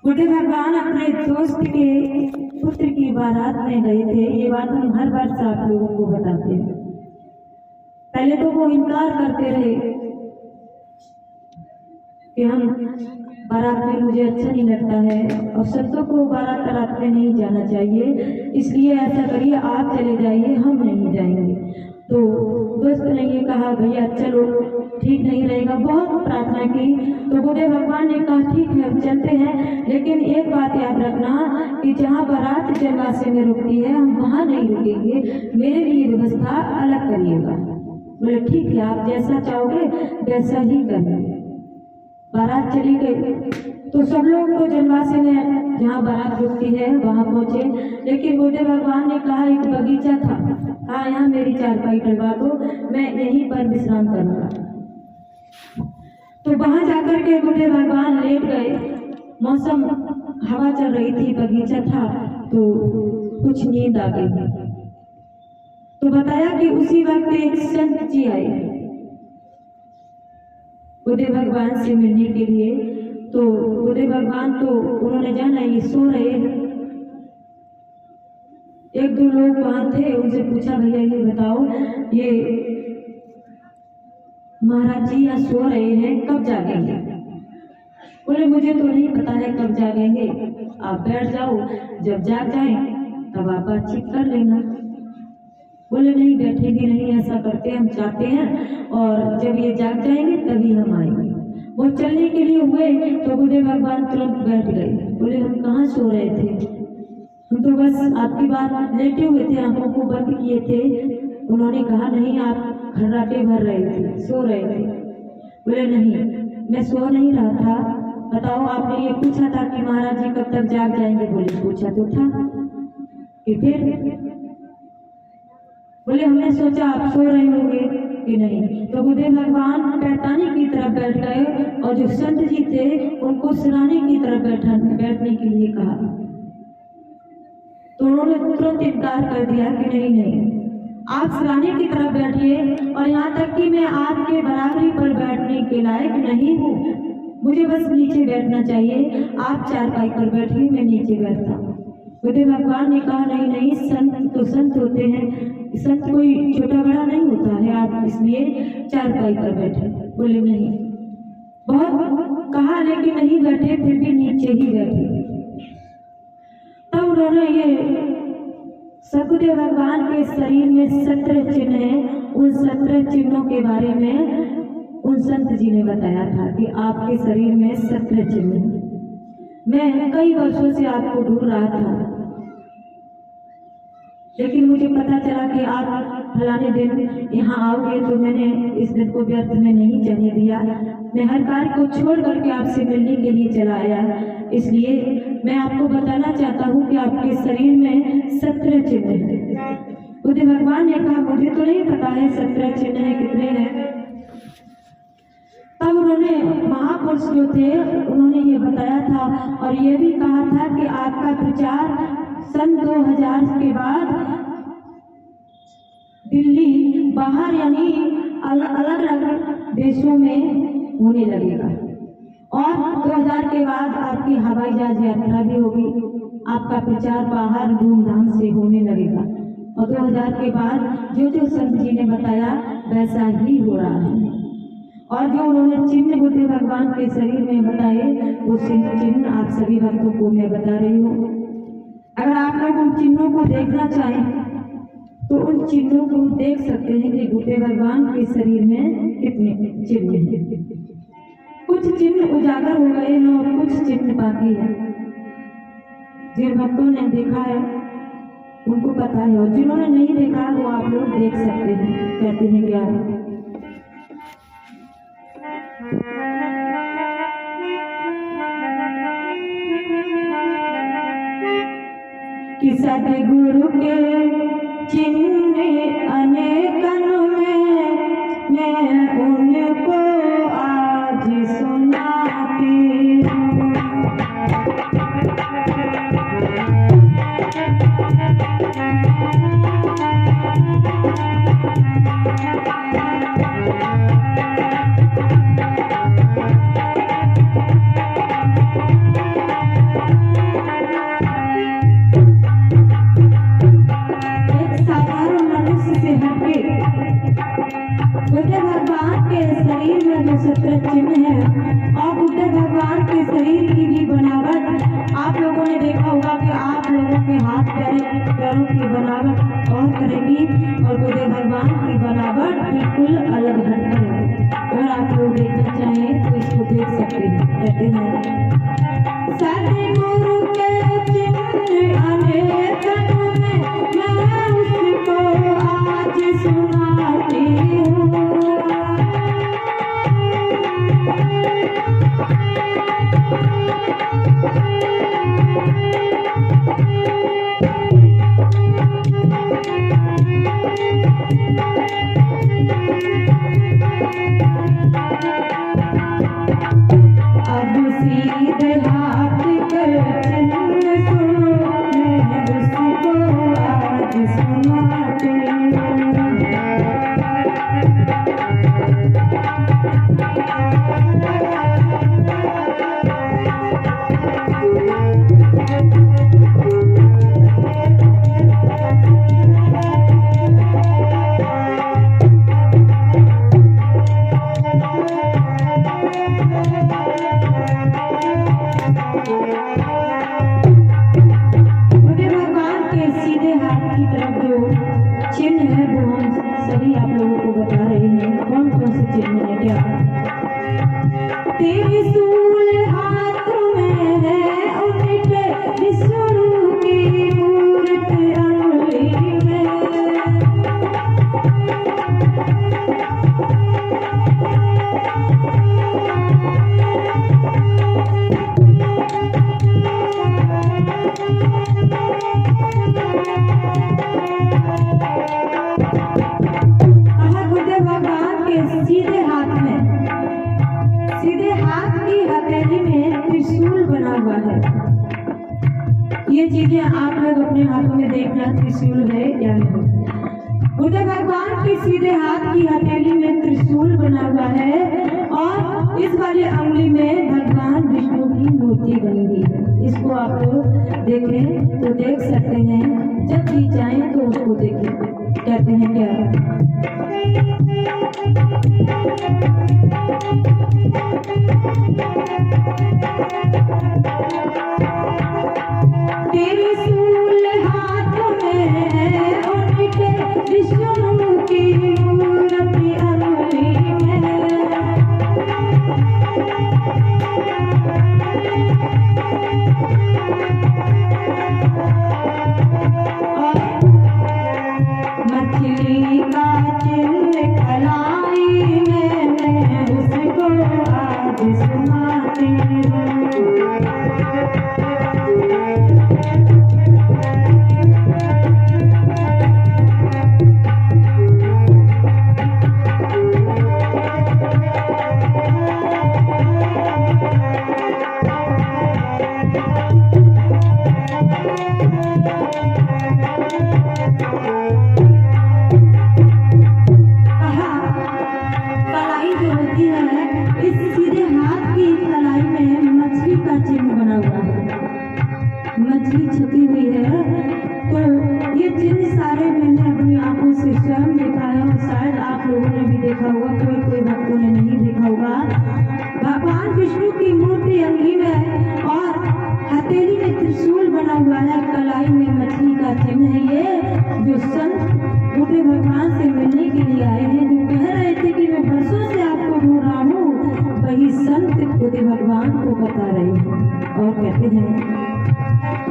बुढ़े भगवान अपने दोस्त के पुत्र की बारात में गए थे। ये बात हम हर वर्ष आप लोगों को बताते हैं। पहले तो वो इनकार करते रहे कि हम बारात में, मुझे अच्छा नहीं लगता है और संतों को बारात में नहीं जाना चाहिए, इसलिए ऐसा करिए आप चले जाइए, हम नहीं जाएंगे। तो दोस्त ने ये कहा भैया चलो ठीक नहीं रहेगा, बहुत प्रार्थना की। तो बुढ़े भगवान ने कहा ठीक है हम चलते हैं, लेकिन एक बात याद रखना कि जहाँ बारात जलवासे में रुकती है हम वहाँ नहीं रुकेंगे, मेरे लिए व्यवस्था अलग करिएगा। बोले ठीक है आप जैसा चाहोगे वैसा ही करिए। बारात चली गई तो सब लोग तो जलवासे में जहाँ बारात रुकती है वहाँ पहुँचे, लेकिन बुढ़े भगवान ने कहा एक बगीचा था, हाँ यहाँ मेरी चारपाई डलवा दो, मैं यहीं पर विश्राम करूँगा। तो वहां जाकर के बुढ़े भगवान लेट गए। मौसम हवा चल रही थी, बगीचा था, तो कुछ नींद आ गई। तो बताया कि उसी वक्त एक संत जी आए बुढ़े भगवान से मिलने के लिए। तो बुढ़े भगवान तो उन्होंने जाना ये सो रहे हैं। एक दो लोग वहां थे, उनसे पूछा भैया ये बताओ ये महाराज जी यहाँ सो रहे हैं, कब जागेंगे? बोले मुझे तो नहीं पता है कब जागेंगे, आप बैठ जाओ, जब जाग जाए तब आप बातचीत कर लेना। बोले नहीं बैठेंगे नहीं, ऐसा करते हम चाहते हैं और जब ये जाग जाएंगे तभी हम आएंगे। वो चलने के लिए हुए तो बुढ़े भगवान तुरंत बैठ गए। बोले हम कहाँ सो रहे थे, हम तो बस आपकी बात लेटे हुए थे, आंखों को बंद किए थे। उन्होंने कहा नहीं आप खर्राटे भर रहे थे, सो रहे थे। बोले नहीं मैं सो नहीं रहा था, बताओ आपने ये पूछा था कि महाराज जी कब तक जाग जाएंगे? बोले पूछा तो था कि फिर? बोले हमने सोचा आप सो रहे होंगे कि नहीं। तो बुढ़े भगवान पैतानी की तरफ बैठ गए और जो संत जी थे उनको सिराने की तरफ बैठने के लिए कहा। तो उन्होंने तुरंत इनकार कर दिया कि नहीं नहीं आप सिराने की तरफ बैठिए, और यहाँ तक कि मैं आपके बराबरी पर बैठने के लायक नहीं हूँ, मुझे बस नीचे बैठना चाहिए, आप चारपाई पर बैठिए मैं नीचे बैठता हूँ। बुद्धे भगवान ने कहा नहीं नहीं संत तो संत होते हैं, संत कोई छोटा बड़ा नहीं होता है, आप इसलिए चारपाई पर बैठे। बोले नहीं, बहुत कहा लेकिन नहीं बैठे, फिर भी नीचे ही बैठे। तब उन्होंने ये सदगुरुदेव भगवान के शरीर में 17 चिन्ह हैं, उन 17 चिन्हों के बारे में उन संत जी ने बताया था कि आपके शरीर में 17 चिन्ह हैं। मैं कई वर्षों से आपको ढूंढ रहा था, लेकिन मुझे पता चला कि आप फलाने दिन यहाँ आओगे, तो मैंने इस दिन को व्यर्थ में नहीं जाने दिया। मैं हर कार्य को छोड़ करके आपसे मिलने के लिए चला आया, इसलिए मैं आपको बताना चाहता हूँ कि आपके शरीर में 17 चिन्ह हैं। बुद्ध भगवान ने कहा मुझे तो नहीं पता है 17 चिन्ह है कितने हैं। तब उन्होंने महापुरुष जो थे उन्होंने ये बताया था और ये भी कहा था कि आपका प्रचार सन 2000 के बाद दिल्ली बाहर यानी अलग अलग देशों में होने लगेगा, और 2000 के बाद आपकी हवाई जहाज यात्रा भी होगी, आपका प्रचार बाहर धूमधाम से होने लगेगा। और 2000 के बाद जो जो संत जी ने बताया वैसा ही हो रहा है। और जो उन्होंने चिन्ह बुद्ध भगवान के शरीर में बताए वो चिन्ह आप सभी भक्तों को मैं बता रही हूँ। अगर आप लोग उन चिन्हों को देखना चाहें तो उन चिन्हों को देख सकते हैं कि बुद्ध भगवान के शरीर में कितने चिन्ह हैं। कुछ चिन्ह उजागर हो गए हैं और कुछ चिन्ह बाकी है। जिन भक्तों ने देखा है उनको पता है, और जिन्होंने नहीं देखा वो आप लोग देख सकते हैं। कहते हैं क्या कि सतगुरु के चिन्ह अनेकन में मैं उनको आज सुनाती हूँ। कहते हैं सतगुरु के चिन्ह अनेक में मैं उसको आज सुनाती हूँ। अब सीधे हाथ कर चिन्ह सुनो मैं उसको आज सुनाती हूँ। चिन्ह है वो हम सभी आप लोगों को बता रहे हैं कौन कौन से चिन्ह है। क्या त्रिशूल हाथ में है उनके विष्णु की मूर्ति अंगुली में। सीधे हाथ की हथेली में त्रिशूल बना हुआ है। ये चीजें आप लोग अपने हाथों में देखना त्रिशूल है या नहीं। बुद्ध भगवान की सीधे हाथ की हथेली में त्रिशूल बना हुआ है और इस वाले अंगुली में भगवान विष्णु की मूर्ति बनी हुई है। इसको आप लोग देखें तो देख सकते हैं, जब भी चाहें तो उसको देखें। कहते हैं क्या त्रिशूल हाथ में है उनके विष्णु की मूर्ति अंगुली में। मछली का चिन्ह कलाई में मैं उसको आज सुनाती हूँ। इस सीधे हाथ की कलाई में मछली का चिन्ह बना हुआ है। मछली छपी हुई है। तो ये चिन्ह सारे मैंने अपनी आंखों से स्वयं देखा है और शायद आप लोगों ने भी देखा होगा, कोई भक्तों ने नहीं देखा होगा। भगवान विष्णु की मूर्ति अंगली में और हथेली में त्रिशूल बना हुआ है, कलाई में मछली का चिन्ह है। ये जो संत बुद्ध भगवान से मिलने के लिए आए हैं, जो कह रहे थे कि मैं बरसों से आपको ढूंढ रहा हूँ, वही संत बुद्ध भगवान को बता रहे हैं और कहते हैं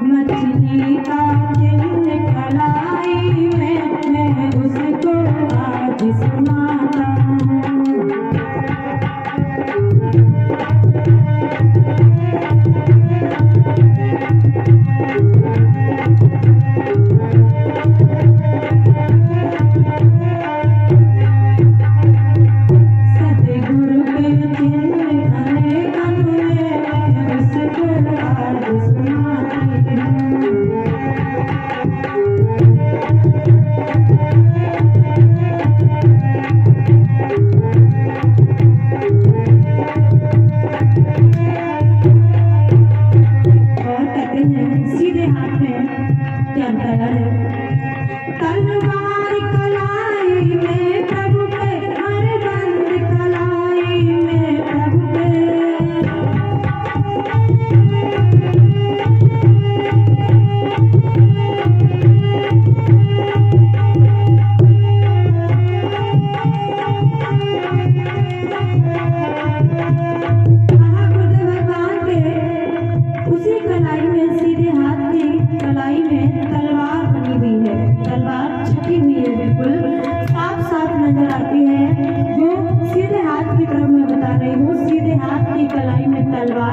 मछली का चिन्ह कलाई में मैं उसको आज सुनाता हूँ। सतगुरु के चिन्ह अनेक में मैं उसको आज सुनाता हूँ।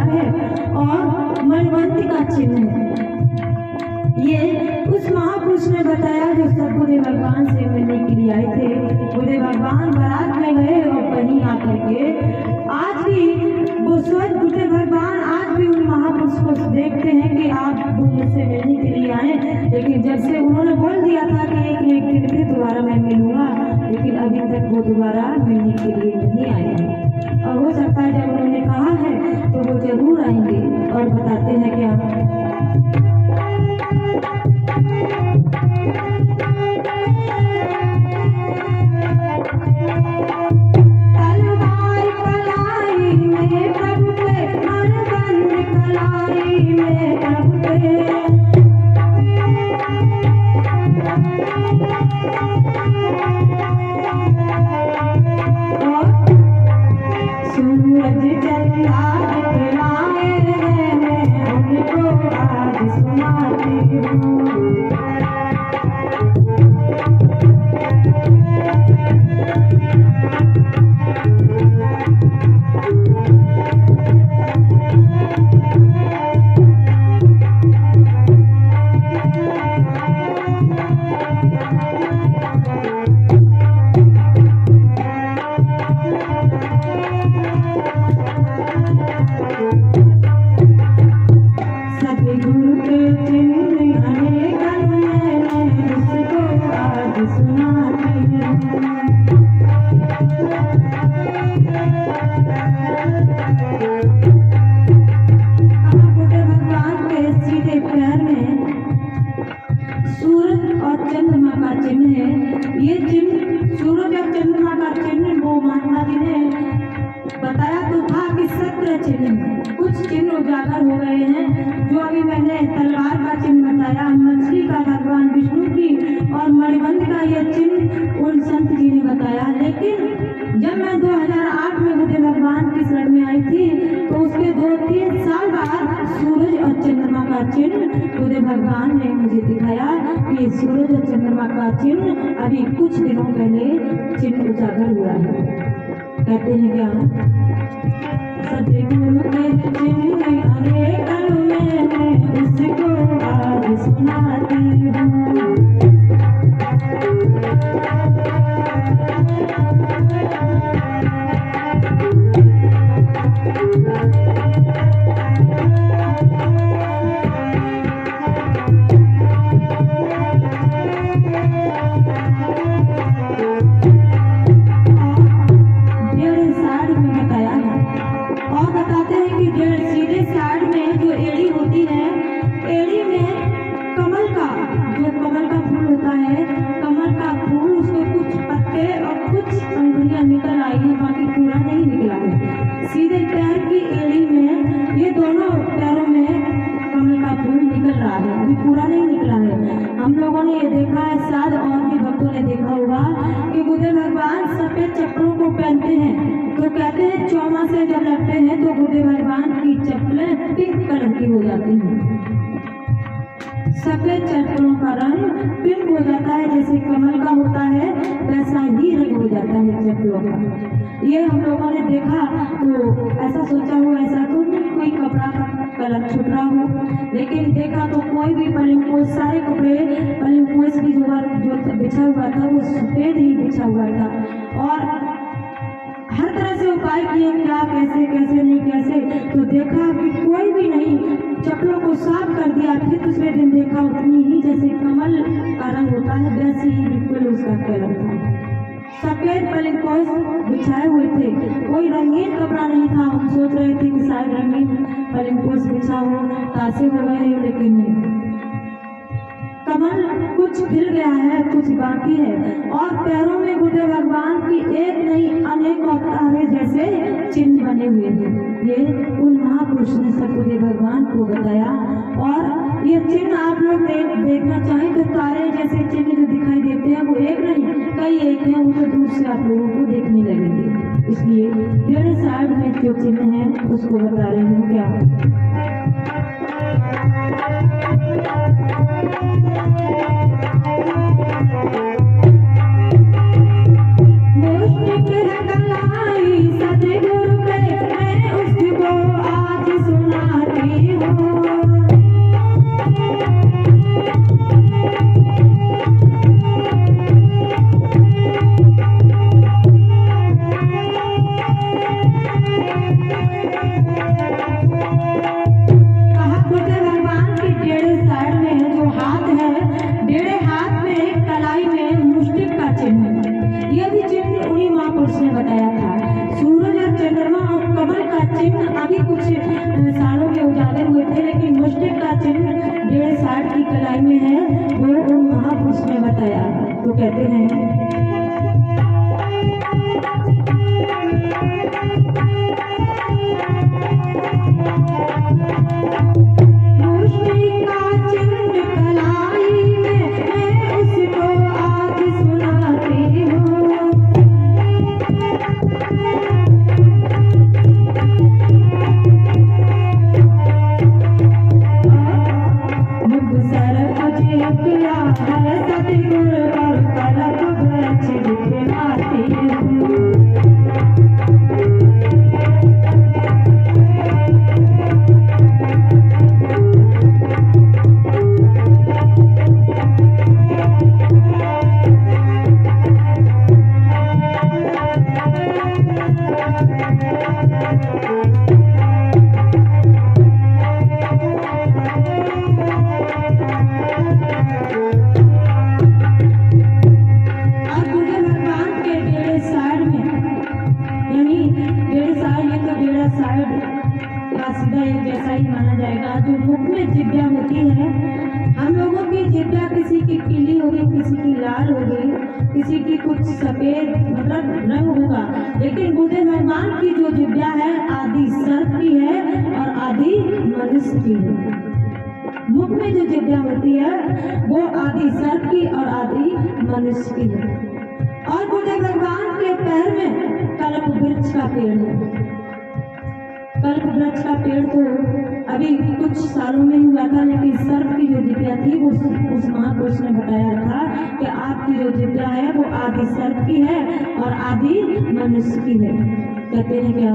है और मणिबंध का चिन्ह है। ये उस महापुरुष ने बताया जो सदगुरुदेव भगवान से मिलने के लिए आए थे। गुरुदेव भगवान बारात में गए और वहीं आकर के आज भी वो स्वयं गुरुदेव भगवान आज भी उन महापुरुष को देखते हैं कि आप मुझसे मिलने के लिए आए, लेकिन जब से उन्होंने बोल दिया था कि एक न एक दिन फिर दोबारा मैं मिलूंगा, लेकिन अभी तक वो दोबारा मिलने के लिए नहीं आए हैं। और हो सकता है जब उन्होंने कहा है तो वो जरूर आएंगे और बताते हैं क्या। कुछ चिन्ह उजागर हो गए हैं, जो अभी मैंने तलवार का चिन्ह बताया, मछली का भगवान विष्णु की और मणिबंध का यह चिन्ह उन संत जी ने बताया। लेकिन जब मैं 2008 में गुरुदेव भगवान की शरण में आई थी तो उसके 2-3 साल बाद सूरज और चंद्रमा का चिन्ह गुरुदेव भगवान ने मुझे दिखाया कि सूरज और चंद्रमा का चिन्ह अभी कुछ दिनों पहले चिन्ह उजागर हुआ है। कहते हैं क्या सतगुरु के चिन्ह अनेक में उसको आज सुनाती हूँ। सीधे पैर की एड़ी में ये दोनों पैरों में कमल का फूल निकल रहा है, अभी पूरा नहीं निकला है। हम लोगों ने ये देखा है, शायद और भी भक्तों ने देखा होगा कि गुरुदेव भगवान सफेद चप्पलों को पहनते हैं, तो कहते हैं चौमा से जब लगते हैं तो गुरुदेव भगवान की चप्पलें पिंक कलर की हो जाती हैं। सफेद चप्पलों का रंग पिंक हो जाता है, जैसे कमल का होता है वैसा ही रंग हो जाता है चप्पलों का। ये हम लोगों ने देखा तो ऐसा सोचा हो ऐसा तो नहीं कोई कपड़ा का कलर छुट रहा हो, लेकिन देखा तो कोई भी पलिंग सारे कपड़े पलिंग भी जो बिछा हुआ था वो सफेद ही बिछा हुआ था। और हर तरह से उपाय किए, क्या कैसे कैसे नहीं कैसे, तो देखा कि कोई भी नहीं, चप्पलों को साफ कर दिया। फिर दूसरे दिन देखा उतनी ही जैसे कमल का रंग होता है वैसे ही बिल्कुल उसका कलर था। सफेद पलिंग बिछाए हुए थे, कोई रंगीन कपड़ा नहीं था। हम सोच रहे थे कि शायद रंगीन पलिंग बिछा हो, तासे हो गए, लेकिन कमल कुछ खिल गया है, कुछ बाकी है। और पैरों में गुरुदेव भगवान की एक नहीं अनेक अवतारे जैसे चिन्ह बने हुए हैं। ये उन महापुरुष ने सब गुरुदेव भगवान को बताया। और ये चिन्ह आप लोग देखना चाहें तो तारे जैसे चिन्ह जो दिखाई देते हैं वो एक नहीं कई एक हैं, वो तो दूर से आप लोगों को देखने लगेंगे। इसलिए मेरे साइड में जो चिन्ह है उसको बता रही हूँ। क्या सतगुरु पे मैं उसको आज कलाई में है वो महापुरुष ने बताया। तो कहते हैं किसी की कुछ सफेद मतलब रंग होगा, लेकिन बुद्ध भगवान की जो जिब्या है आदि सर्प की है और आदि मनुष्य की है। मुख में जो जिब्या होती है वो आदि सर्प की और आदि मनुष्य की है। और बुद्ध भगवान के पैर में कल्प वृक्ष का पेड़ है। कल्प वृक्ष का पेड़ तो अभी कुछ सालों में हुआ था, लेकिन सर्प की जो जिब्या थी वो उस महापुरुष ने बताया था कि आपकी जो जिब्या है वो आदि सर्प की है और आदि मनुष्य की है। कहते हैं क्या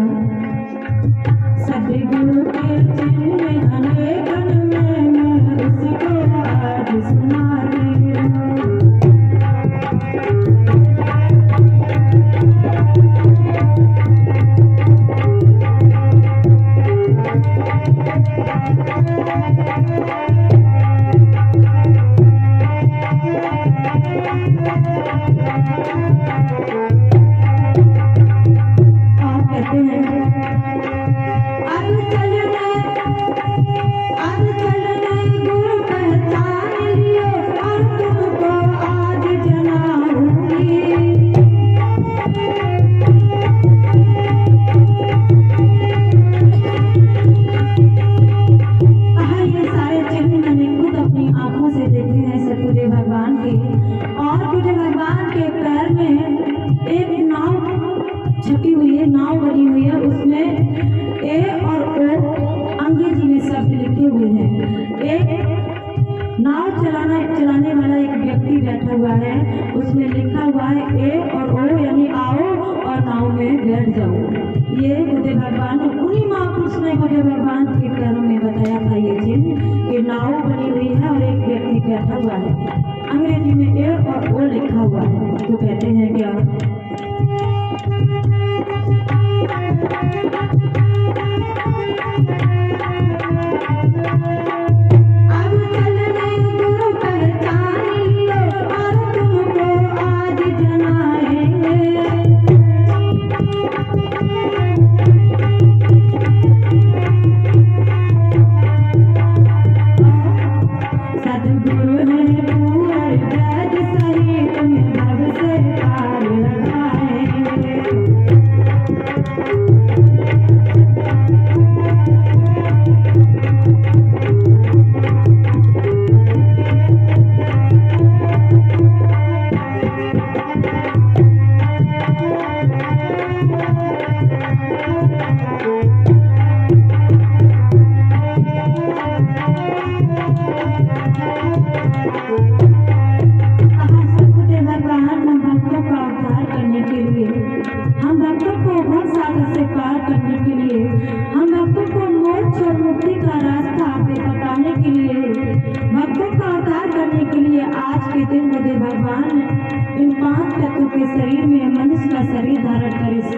सदगुरु के चिन्ह अनेकन में मैं उसको आज सुनाती हूँ। छपी हुई है, नाव बनी हुई है, उसमें ए और ओ अंग्रेजी में शब्द लिखे हुए हैं। एक नाव चलाने वाला एक व्यक्ति बैठा हुआ है, उसमें लिखा हुआ है ए और ओ यानी आओ और नाव में बैठ जाओ। ये बुद्ध भगवान उन्हीं महापुरुष ने बुद्ध भगवान के पैरों में बताया था ये चिन्ह कि नाव बनी हुई है और एक व्यक्ति बैठा हुआ है, अंग्रेजी में ए और ओ लिखा हुआ है। तो कहते हैं क्या इन 5 तत्वों के शरीर में मनुष्य का शरीर धारण कर इस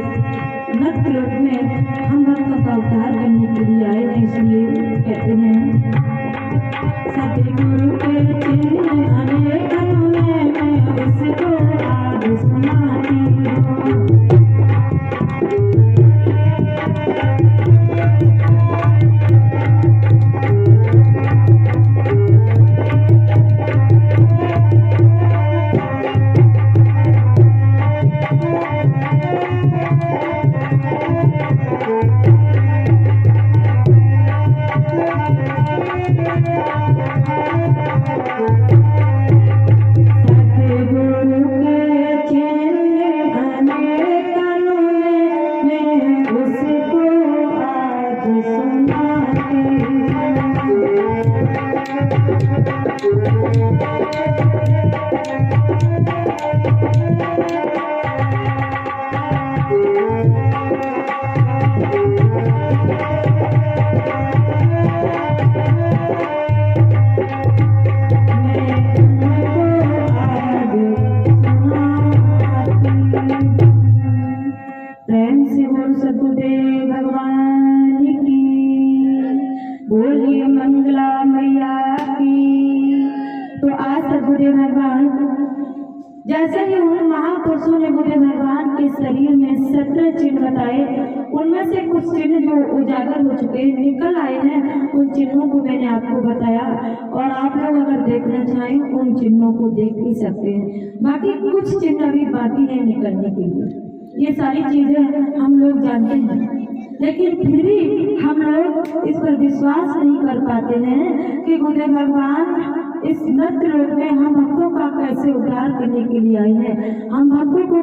नर्क लोक में हम भक्तों का उद्धार करने के लिए आए हैं। इसलिए कहते हैं सतगुरु के चिन्ह अनेकन में मैं उसको आज सुनाती हूँ। 17 चिन्ह बताए, उनमें से कुछ चिन्ह जो उजागर हो चुके हैं, निकल आए हैं, उन चिन्हों को मैंने आपको बताया और आप लोग अगर देखना चाहें उन चिन्हों को देख भी सकते हैं। बाकी कुछ चिन्ह अभी बाकी है निकलने के लिए। ये सारी चीजें हम लोग जानते हैं, लेकिन फिर भी हम लोग इस पर विश्वास नहीं कर पाते हैं कि गुरुदेव भगवान इस मृत लोक में हम भक्तों का कैसे उद्धार करने के लिए आए हैं। हम भक्तों को